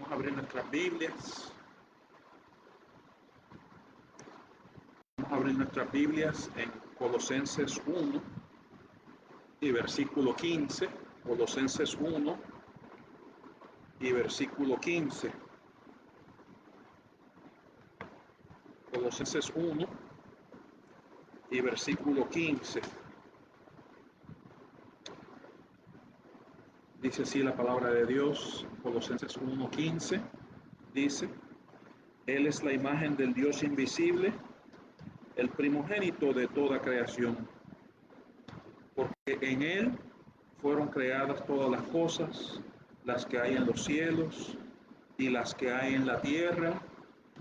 Vamos a abrir nuestras Biblias. Vamos a abrir nuestras Biblias en Colosenses 1 y versículo 15. Colosenses 1 y versículo 15. Colosenses 1 y versículo 15. Dice así la palabra de Dios, Colosenses 1:15, dice: Él es la imagen del Dios invisible, el primogénito de toda creación, porque en Él fueron creadas todas las cosas, las que hay en los cielos y las que hay en la tierra,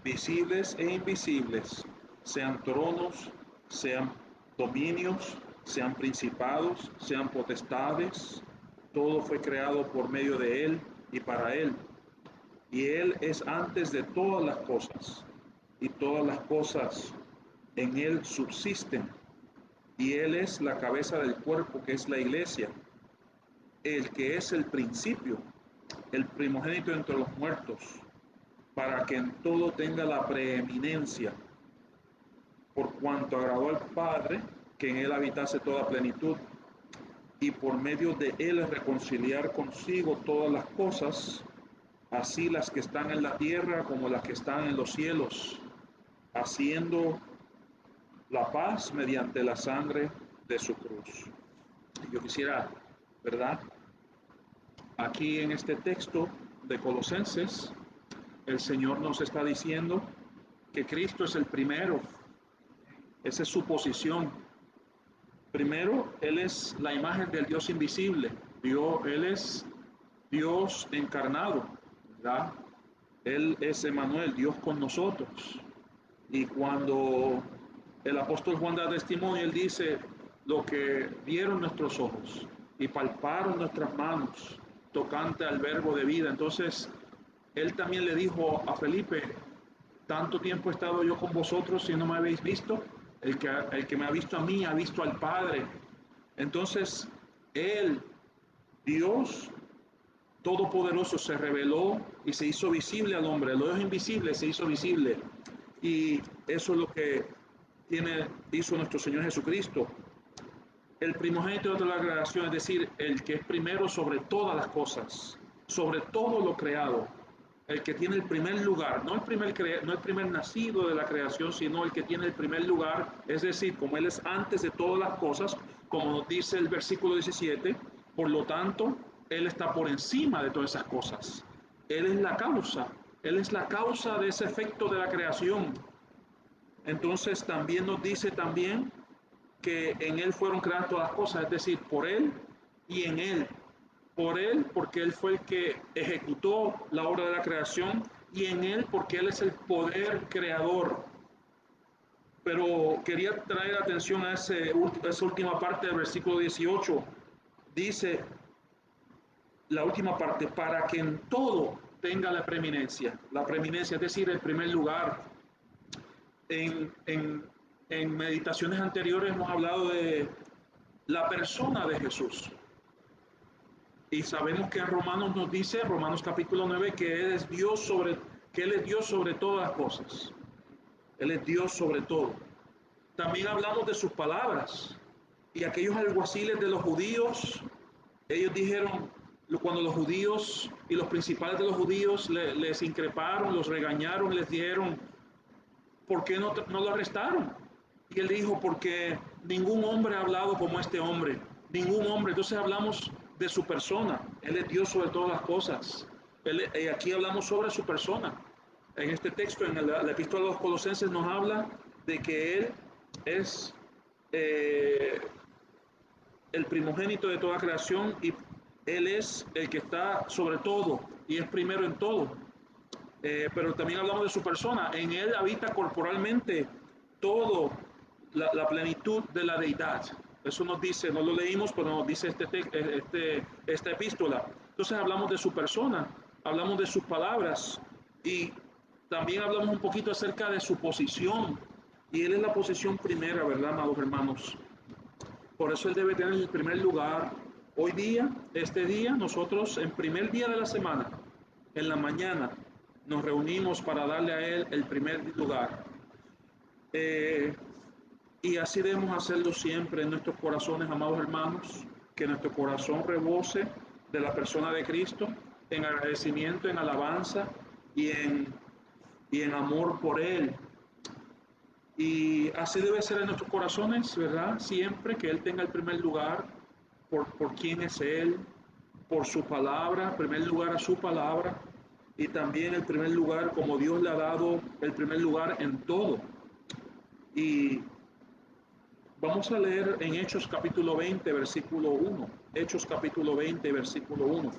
visibles e invisibles, sean tronos, sean dominios, sean principados, sean potestades. Todo fue creado por medio de Él y para Él. Y Él es antes de todas las cosas, y todas las cosas en Él subsisten. Y Él es la cabeza del cuerpo, que es la iglesia, el que es el principio, el primogénito entre los muertos, para que en todo tenga la preeminencia, por cuanto agradó al Padre que en Él habitase toda plenitud, y por medio de Él reconciliar consigo todas las cosas, así las que están en la tierra como las que están en los cielos, haciendo la paz mediante la sangre de su cruz. Yo quisiera, ¿verdad? Aquí en este texto de Colosenses, el Señor nos está diciendo que Cristo es el primero. Esa es su posición. Primero, Él es la imagen del Dios invisible. Él es Dios encarnado, ¿verdad? Él es Emmanuel, Dios con nosotros. Y cuando el apóstol Juan da testimonio, él dice: lo que vieron nuestros ojos y palparon nuestras manos tocante al verbo de vida. Entonces, él también le dijo a Felipe: tanto tiempo he estado yo con vosotros y no me habéis visto. El que me ha visto a mí ha visto al Padre. Entonces, Él, Dios Todopoderoso, se reveló y se hizo visible al hombre. El Dios invisible se hizo visible. Y eso es lo que hizo nuestro Señor Jesucristo. El primogénito de toda la creación, es decir, el que es primero sobre todas las cosas, sobre todo lo creado. El que tiene el primer lugar, no el primer nacido de la creación, sino el que tiene el primer lugar, es decir, como Él es antes de todas las cosas, como nos dice el versículo 17, por lo tanto, Él está por encima de todas esas cosas. Él es la causa de ese efecto de la creación. Entonces también nos dice también que en Él fueron creadas todas las cosas, es decir, por Él y en Él. Por Él, porque Él fue el que ejecutó la obra de la creación, y en Él, porque Él es el poder creador. Pero quería traer atención a esa última parte del versículo 18. Dice la última parte: para que en todo tenga la preeminencia. La preeminencia, es decir, el primer lugar. En meditaciones anteriores hemos hablado de la persona de Jesús. Y sabemos que en Romanos nos dice, Romanos capítulo 9, que Él es Dios sobre todas las cosas. Él es Dios sobre todo. También hablamos de sus palabras. Y aquellos alguaciles de los judíos, ellos dijeron, cuando los judíos y los principales de los judíos les increparon, los regañaron, les dijeron: ¿por qué no lo arrestaron? Y él dijo: porque ningún hombre ha hablado como este hombre. Ningún hombre. Entonces hablamos de su persona. Él es Dios sobre todas las cosas. Aquí hablamos sobre su persona. En este texto, en la epístola de los Colosenses, nos habla de que Él es el primogénito de toda creación, y Él es el que está sobre todo y es primero en todo. Pero también hablamos de su persona. En Él habita corporalmente todo la plenitud de la deidad. Eso nos dice, no lo leímos, pero nos dice esta epístola. Entonces hablamos de su persona, hablamos de sus palabras, y también hablamos un poquito acerca de su posición. Y Él es la posición primera, ¿verdad, amados hermanos? Por eso Él debe tener el primer lugar. Hoy día, este día, nosotros, en primer día de la semana, en la mañana nos reunimos para darle a Él el primer lugar. Y así debemos hacerlo siempre en nuestros corazones, amados hermanos, que nuestro corazón rebose de la persona de Cristo en agradecimiento, en alabanza y en amor por Él. Y así debe ser en nuestros corazones, ¿verdad? Siempre que Él tenga el primer lugar por quién es Él, por su palabra, primer lugar a su palabra, y también el primer lugar como Dios le ha dado el primer lugar en todo. Y vamos a leer en Hechos capítulo 20, versículo 1. Hechos capítulo 20, versículo 1.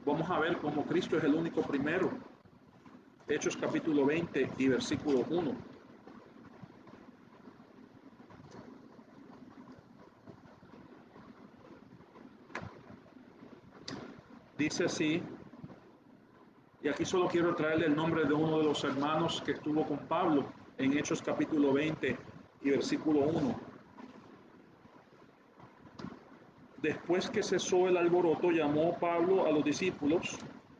Vamos a ver cómo Cristo es el único primero. Hechos capítulo 20 y versículo 1. Dice así, y aquí solo quiero traerle el nombre de uno de los hermanos que estuvo con Pablo en Hechos capítulo 20 y versículo 1. Después que cesó el alboroto, llamó Pablo a los discípulos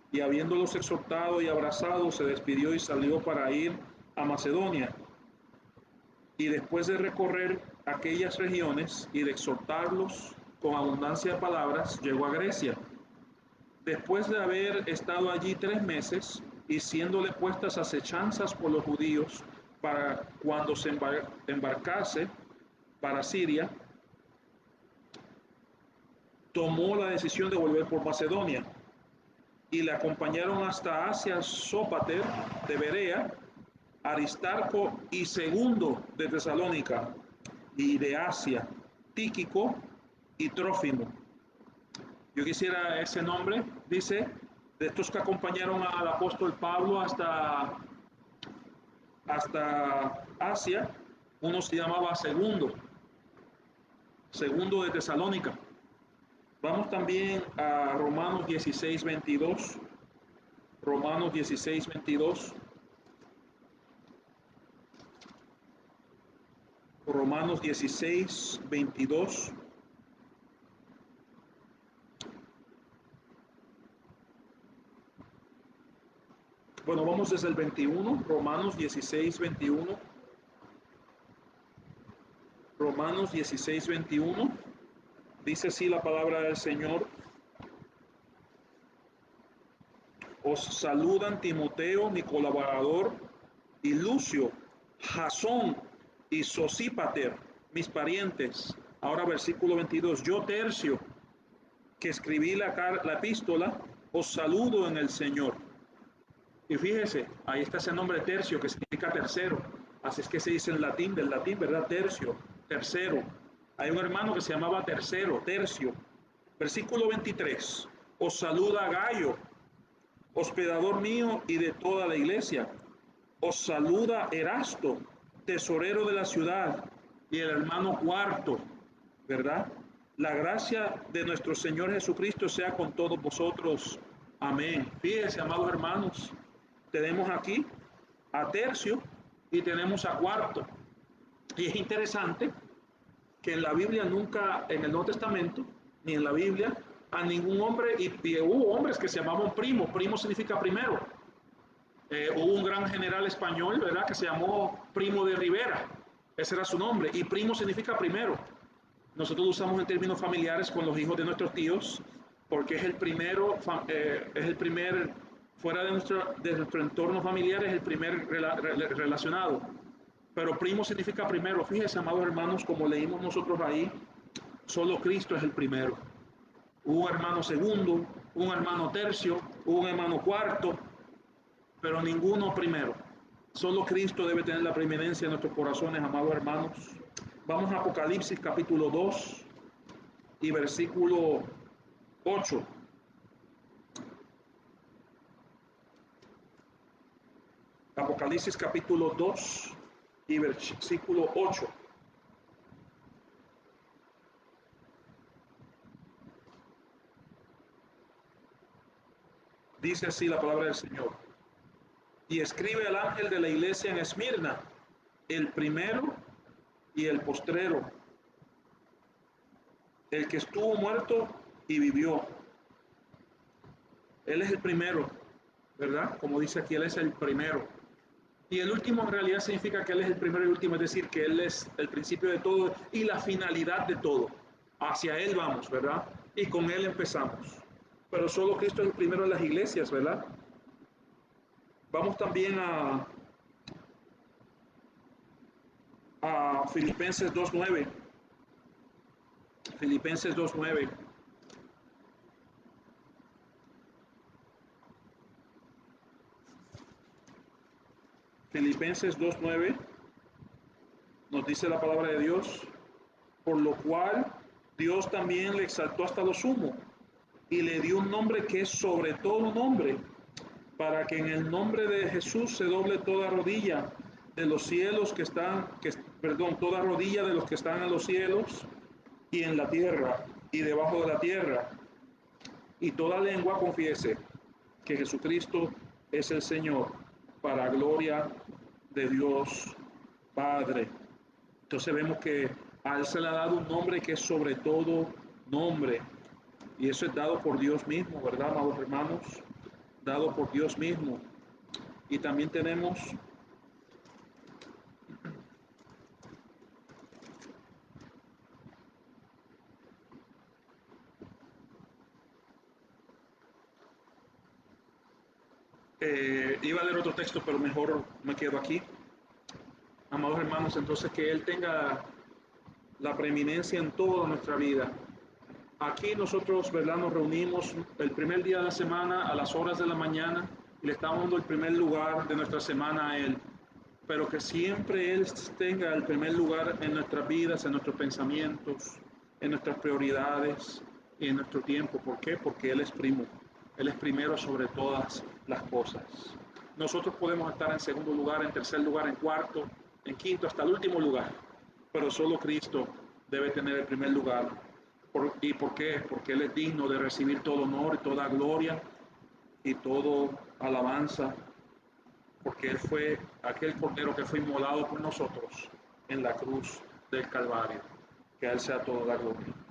y habiéndolos exhortado y abrazado, se despidió y salió para ir a Macedonia. Y después de recorrer aquellas regiones y de exhortarlos con abundancia de palabras, llegó a Grecia. Después de haber estado allí 3 meses y siéndole puestas acechanzas por los judíos para cuando se embarcase para Siria, tomó la decisión de volver por Macedonia y le acompañaron hasta Asia Sópater de Berea, Aristarco y Segundo de Tesalónica y de Asia, Tíquico y Trófimo. Yo quisiera ese nombre, dice, de estos que acompañaron al apóstol Pablo hasta Asia, uno se llamaba Segundo de Tesalónica. Vamos también a Romanos 16, 22. Romanos 16, 22. Romanos 16, 22. Bueno, vamos desde el 21, Romanos 16, 21. Romanos 16, 21. Dice así la palabra del Señor. Os saludan Timoteo, mi colaborador, y Lucio, Jasón y Sosípater, mis parientes. Ahora versículo 22. Yo Tercio, que escribí la epístola, os saludo en el Señor. Y fíjese, ahí está ese nombre tercio que significa tercero. Así es que se dice en latín, del latín, ¿verdad? Tercio, tercero. Hay un hermano que se llamaba tercio. Versículo 23. Os saluda Gayo, hospedador mío y de toda la iglesia. Os saluda Erasto, tesorero de la ciudad, y el hermano Cuarto, ¿verdad? La gracia de nuestro Señor Jesucristo sea con todos vosotros. Amén. Fíjense, amados hermanos, tenemos aquí a Tercio y tenemos a Cuarto. Y es interesante que en la Biblia nunca, en el Nuevo Testamento, ni en la Biblia, a ningún hombre, y hubo hombres que se llamaban primo significa primero. Hubo un gran general español, ¿verdad?, que se llamó Primo de Rivera, ese era su nombre, y primo significa primero. Nosotros usamos en términos familiares con los hijos de nuestros tíos, porque es el primero, es el primer, fuera de nuestro entorno familiar, es el primer relacionado. Pero primo significa primero. Fíjense, amados hermanos, como leímos nosotros ahí, solo Cristo es el primero. Hubo un hermano segundo, un hermano tercio, un hermano cuarto, pero ninguno primero. Solo Cristo debe tener la preeminencia en nuestros corazones, amados hermanos. Vamos a Apocalipsis capítulo 2 y versículo 8. Apocalipsis capítulo 2 y versículo 8. Dice así la palabra del Señor. Y escribe al ángel de la iglesia en Esmirna, el primero y el postrero, el que estuvo muerto y vivió. Él es el primero, ¿verdad? Como dice aquí, Él es el primero. Y el último en realidad significa que Él es el primero y último, es decir, que Él es el principio de todo y la finalidad de todo. Hacia Él vamos, ¿verdad? Y con Él empezamos. Pero solo Cristo es el primero en las iglesias, ¿verdad? Vamos también a Filipenses 2.9. Filipenses 2.9. Filipenses 2.9 nos dice la palabra de Dios, por lo cual Dios también le exaltó hasta lo sumo y le dio un nombre que es sobre todo nombre, para que en el nombre de Jesús se doble toda rodilla de los cielos perdón, toda rodilla de los que están en los cielos y en la tierra y debajo de la tierra, y toda lengua confiese que Jesucristo es el Señor, para gloria de Dios Padre. Entonces vemos que a Él se le ha dado un nombre que es sobre todo nombre, y eso es dado por Dios mismo, ¿verdad, amados hermanos? Dado por Dios mismo. Y también tenemos iba a leer otro texto, pero mejor me quedo aquí. Amados hermanos, entonces que Él tenga la preeminencia en toda nuestra vida. Aquí nosotros, ¿verdad? Nos reunimos el primer día de la semana a las horas de la mañana y le estamos dando el primer lugar de nuestra semana a Él. Pero que siempre Él tenga el primer lugar en nuestras vidas, en nuestros pensamientos, en nuestras prioridades y en nuestro tiempo. ¿Por qué? Porque Él es primo. Él es primero sobre todas las cosas. Nosotros podemos estar en segundo lugar, en tercer lugar, en cuarto, en quinto, hasta el último lugar. Pero solo Cristo debe tener el primer lugar. ¿Y por qué? Porque Él es digno de recibir todo honor, toda gloria y todo alabanza, porque Él fue aquel cordero que fue inmolado por nosotros en la cruz del Calvario. Que a Él sea toda la gloria.